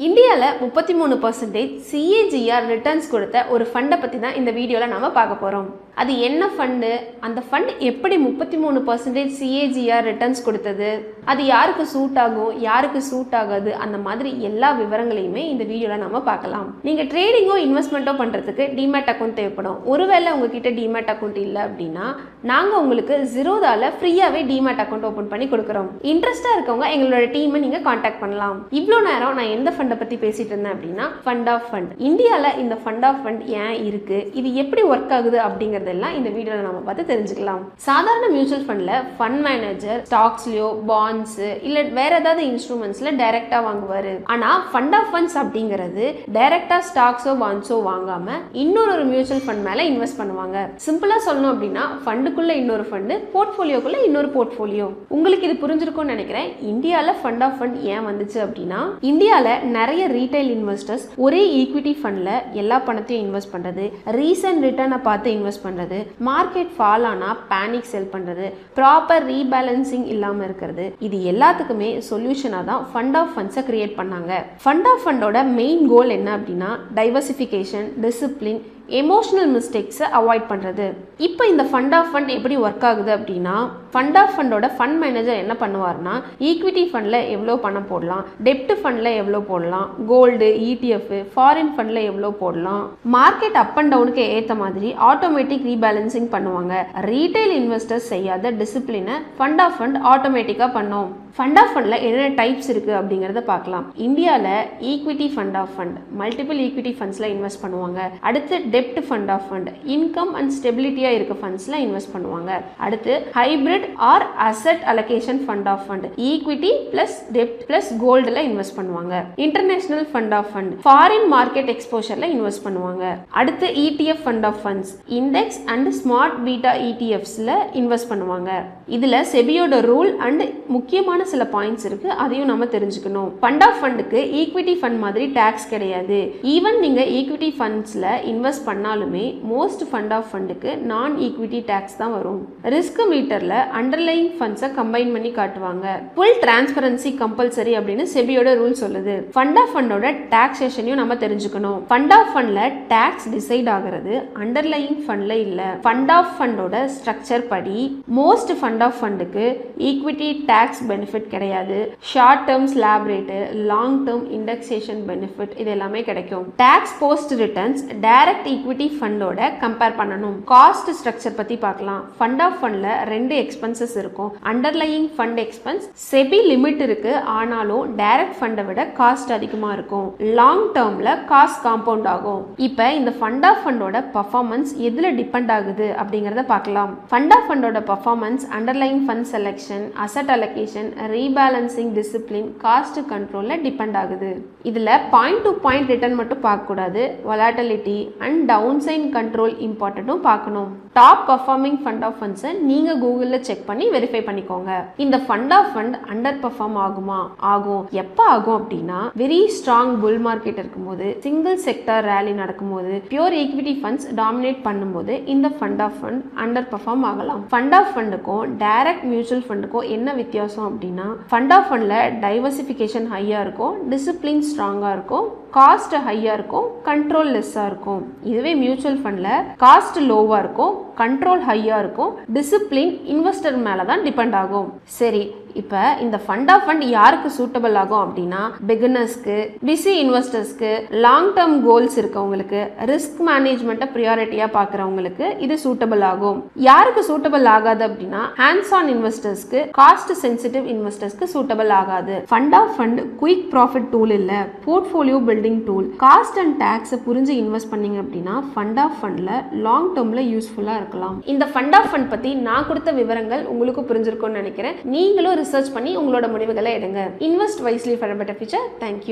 இந்தியாவில் 33% CAGR returns கொடுத்த ஒரு ஃபண்டை பற்றி தான் இந்த வீடியோவில் நாம் பார்க்க போகிறோம். அது என்ன ஃபண்டு, அந்த ஃபண்ட் எப்படி 33% CAGR ரிட்டர்ன்ஸ் கொடுத்தது, அது யாருக்கு சூட் ஆகும் யாருக்கு சூட் ஆகாது, அந்த மாதிரி எல்லா விவரங்களையுமே இந்த வீடியோவில் நாம் பார்க்கலாம். நீங்கள் ட்ரேடிங்கோ இன்வெஸ்ட்மெண்ட்டோ பண்ணுறதுக்கு டிமேட் அக்கௌண்ட் தேவைப்படும். ஒருவேளை உங்ககிட்ட டிமேட் அக்கௌண்ட் இல்லை அப்படின்னா நாங்கள் உங்களுக்கு ஜீரோதால ஃப்ரீயாகவே டிமேட் அக்கௌண்ட் ஓப்பன் பண்ணி கொடுக்குறோம். இன்ட்ரெஸ்டாக இருக்கவங்க எங்களோட டீமை நீங்கள் காண்டாக்ட் பண்ணலாம். இவ்வளோ நேரம் நான் எந்த ஃபண்டை பற்றி பேசிட்டு இருந்தேன் அப்படின்னா ஃபண்ட் ஆஃப் ஃபண்ட். இந்தியாவில் இந்த ஃபண்ட் ஆஃப் ஃபண்ட் ஏன் இருக்கு, இது எப்படி ஒர்க் ஆகுது அப்படிங்கிறதெல்லாம் இந்த வீடியோவில் நம்ம பார்த்து தெரிஞ்சுக்கலாம். சாதாரண மியூச்சுவல் ஃபண்டில் ஃபண்ட் மேனேஜர் ஸ்டாக்ஸ்லையோ பாண்ட்ஸ் இல்லை வேற ஏதாவது இன்ஸ்ட்ருமெண்ட்ஸில் டைரெக்டாக வாங்குவார். ஆனால் ஃபண்ட் ஆஃப் ஃபண்ட்ஸ் அப்படிங்கிறது டைரெக்டாக ஸ்டாக்ஸோ பாண்ட்ஸோ வாங்காம இன்னொரு மியூச்சுவல் ஃபண்ட் மேலே இன்வெஸ்ட் பண்ணுவாங்க. சிம்பிளாக சொல்லணும் அப்படின்னா ஃபண்டுக்குள்ள இன்னொரு ஃபண்டு, போர்ட்ஃபோலியோக்குள்ள இன்னொரு போர்ட்ஃபோலியோ. உங்களுக்கு இது புரிஞ்சிருக்கும்னு நினைக்கிறேன். இந்தியாவில் ஃபண்ட் ஆஃப் ஃபண்ட் ஏன் வந்துச்சு அப்படின்னா இந்தியாவில் நிறைய ரீட்டைல் இன்வெஸ்டர்ஸ் ஒரே ஈக்விட்டி ஃபண்ட்ல எல்லா பணத்தையும் இன்வெஸ்ட் பண்றது, ரீசன்ட் ரிட்டர்னை பார்த்து இன்வெஸ்ட் பண்றது, மார்க்கெட் ஃபால் ஆனா பேனிக் செல் பண்றது, ப்ராப்பர் ரீபேலன்சிங் இல்லாம இருக்கிறது, இது எல்லாத்துக்குமே சொல்யூஷனா தான் ஃபண்ட் ஆஃப் ஃபண்ட்ஸை கிரியேட் பண்ணாங்க. ஃபண்ட் ஆஃப் ஃபண்டோட மெயின் கோல் என்ன அப்படின்னா டைவர்சிஃபிகேஷன், டிசிப்ளின், எமோஷனல் மிஸ்டேக்ஸை அவாய்ட் பண்ணுறது. இப்போ இந்த ஃபண்ட் ஆஃப் ஃபண்ட் எப்படி ஒர்க் ஆகுது அப்படின்னா ஃபண்ட் ஆஃப் ஃபண்டோட ஃபண்ட் மேனேஜர் என்ன பண்ணுவார்னா ஈக்விட்டி ஃபண்டில் எவ்வளோ பணம் போடலாம், டெப்ட் ஃபண்டில் எவ்வளோ போடலாம், கோல்டு, ETF, ஃபாரின் ஃபண்டில் எவ்வளோ போடலாம், மார்க்கெட் அப் அண்ட் டவுனுக்கு ஏற்ற மாதிரி ஆட்டோமேட்டிக் ரீபேலன்சிங் பண்ணுவாங்க. ரீட்டைல் இன்வெஸ்டர்ஸ் செய்யாத டிசிப்ளினை ஃபண்ட் ஆஃப் ஃபண்ட் ஆட்டோமேட்டிக்காக பண்ணோம். ஃபண்ட் ஆஃப் ஃபண்டில் என்னென்ன டைப்ஸ் இருக்குது அப்படிங்கிறத பார்க்கலாம். இந்தியாவில் equity fund of fund multiple equity ஃபண்ட்ஸில் இன்வெஸ்ட் பண்ணுவாங்க. அடுத்து டெப்ட் fund of fund income and ஸ்டெபிலிட்டியாக இருக்க ஃபண்ட்ஸில் இன்வெஸ்ட் பண்ணுவாங்க. அடுத்து hybrid or asset allocation fund of fund equity plus டெப்ட் பிளஸ் கோல்டில் இன்வெஸ்ட் பண்ணுவாங்க. International fund of fund foreign market எக்ஸ்போஷரில் இன்வெஸ்ட் பண்ணுவாங்க. அடுத்து ETF fund of funds index and smart beta ETFஸில் இன்வெஸ்ட் பண்ணுவாங்க. இதில் செபியோட ரூல் அண்ட் முக்கியமான சில பாயிண்ட்ஸ் இருக்கு, அதையும் நம்ம தெரிஞ்சுக்கணும். ஃபண்ட் ஆஃப் ஃபண்டுக்கு ஈக்விட்டி ஃபண்ட் மாதிரி டாக்ஸ் கிடையாது. ஈவன் நீங்க ஈக்விட்டி ஃபண்ட்ஸ்ல இன்வெஸ்ட் பண்ணாலுமே மோஸ்ட் ஃபண்ட் ஆஃப் ஃபண்டுக்கு நான் ஈக்விட்டி டாக்ஸ் தான் வரும். ரிஸ்க் மீட்டர்ல அண்டர்லைங் ஃபண்ட்ஸை கம்பைன் பண்ணி காட்டுவாங்க. ஃபுல் டிரான்ஸ்பரன்சி கம்பல்சரி அப்படின்னு செபியோட ரூல் சொல்லுது. ஃபண்ட் ஆஃப் ஃபண்டோட டாக்ஸேஷனையும் நம்ம தெரிஞ்சுக்கணும். ஃபண்ட் ஆஃப் ஃபண்ட்ல டாக்ஸ் டிசைட் ஆகிறது அண்டர்லைங் ஃபண்ட்ல இல்ல. ஃபண்ட் ஆஃப் ஃபண்டோட ஸ்ட்ரக்சர் படி மோஸ்ட் ஃபண்ட் ஆஃப் ஃபண்டுக்கு ஈக்விட்டி டாக்ஸ் பெனிஃபிட் கிடையாது. Short term slab rate, long term indexation benefit இது எல்லாமே கிடைக்கும். Tax post returns direct equity ஃபண்டோட கம்பேர் பண்ணணும். காஸ்ட் ஸ்ட்ரக்சர் பத்தி பார்க்கலாம். ஃபண்ட் ஆஃப் ஃபண்ட்ல ரெண்டு எக்ஸ்பென்சஸ் இருக்கும். Underlying fund expense SEBI limit இருக்கு, ஆனாலும் டைரக்ட் ஃபண்டை விட காஸ்ட் அதிகமா இருக்கும். லாங் டேர்ம்ல காஸ்ட் காம்பவுண்ட் ஆகும். இப்போ இந்த ஃபண்ட் ஆஃப் ஃபண்டோட பர்ஃபார்மன்ஸ் எதுல டிபெண்ட் ஆகுது அப்படிங்கறத பார்க்கலாம். ஃபண்ட் ஆஃப் ஃபண்டோட performance underlying fund selection, asset allocation, rebalancing, discipline, cost கண்ட்ரோல்ல டிபெண்ட் ஆகுது. இதுல பாயிண்ட் டு பாயிண்ட் ரிட்டர்ன் மட்டும் பார்க்க கூடாது, volatility and downside control இம்பார்ட்டன்ட்டும் பார்க்கணும். டாப் பர்ஃபார்மிங் ஃபண்ட் ஆஃப் ஃபண்ட்ஸை நீங்க கூகுள்ல செக் பண்ணி வெரிஃபை பண்ணிக்கோங்க. இந்த fund of fund under perform ஆகுமா? ஆகும். எப்போ ஆகும் அப்படின்னா வெரி ஸ்ட்ராங் புல் மார்க்கெட் இருக்கும்போது, சிங்கிள் செக்டர் ரேலி நடக்கும்போது, பியூர் ஈக்விட்டி ஃபண்ட்ஸ் டாமினேட் பண்ணும்போது இந்த fund of fund under perform ஆகலாம். ஃபண்ட் ஆஃப் ஃபண்டுக்கும் டைரக்ட் மியூச்சுவல் ஃபண்டுக்கும் என்ன வித்தியாசம் அப்படின்னா ஃபண்ட் ஆஃப் ஃபண்ட்ல டைவர்சிஃபிகேஷன் ஹையா இருக்கும், டிசிப்ளின் ஸ்ட்ராங்கா இருக்கும், காஸ்ட் ஹையா இருக்கும், கண்ட்ரோல் லெஸ்ஸா இருக்கும். இதுவே மியூச்சுவல் ஃபண்ட்ல காஸ்ட் லோவா இருக்கும், கண்ட்ரோல் ஹையா இருக்கும், டிசிப்ளின் இன்வெஸ்டர் மேல தான் டிபெண்ட் ஆகும். சரி, இப்போ இந்த ஃபண்ட் ஆஃப் ஃபண்ட் யாருக்கு சூட்டபிள் ஆகும் அப்படின்னா பிகினர்ஸ்க்கு, பிஸி இன்வெஸ்டர்ஸ்க்கு, லாங் டேர்ம் கோல்ஸ் இருக்கவங்களுக்கு, ரிஸ்க் மேனேஜ்மெண்ட்டை ப்ரியாரிட்டியா பார்க்குறவங்களுக்கு இது சூட்டபிள் ஆகும். யாருக்கு சூட்டபிள் ஆகாது அப்படின்னா ஹேண்ட்ஸ் ஆன் இன்வெஸ்டர்ஸ்க்கு, காஸ்ட் சென்சிட்டிவ் இன்வெஸ்டர்ஸ்க்கு சூட்டபிள் ஆகாது. Fund of fund quick profit tool இல்ல, portfolio building tool. Cost and டாக்ஸை புரிஞ்சு இன்வெஸ்ட் பண்ணீங்க அப்படின்னா ஃபண்ட் ஆஃப் ஃபண்ட்ல லாங் டேர்ம்ல யூஸ்ஃபுல்லா இருக்கலாம். இந்த ஃபண்ட் ஆஃப் ஃபண்ட் பத்தி நான் கொடுத்த விவரங்கள் உங்களுக்கு புரிஞ்சிருக்கும்னு நினைக்கிறேன். நீங்களும் ரிசர்ச் பண்ணி உங்களோட முடிவுகளை எடுங்க. Invest wisely for a better future. Thank you.